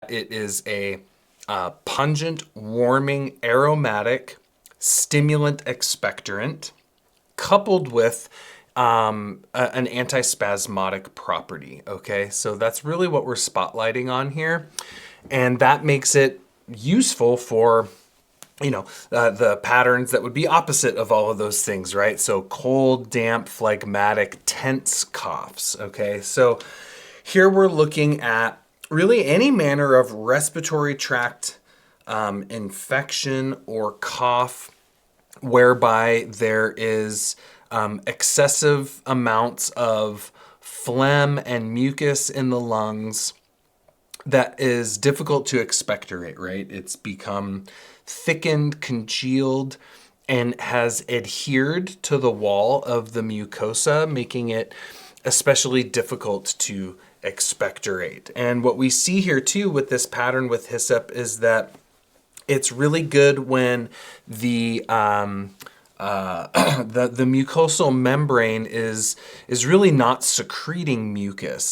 that it is a pungent, warming, aromatic, stimulant expectorant, coupled with an antispasmodic property, okay? So that's really what we're spotlighting on here. And that makes it useful for, the patterns that would be opposite of all of those things, right? So cold, damp, phlegmatic, tense coughs, okay? So here we're looking at really any manner of respiratory tract infection or cough whereby there is excessive amounts of phlegm and mucus in the lungs that is difficult to expectorate, right? It's become thickened, congealed, and has adhered to the wall of the mucosa, making it especially difficult to expectorate. And what we see here too with this pattern with Hyssop is that it's really good when the the mucosal membrane is really not secreting mucus.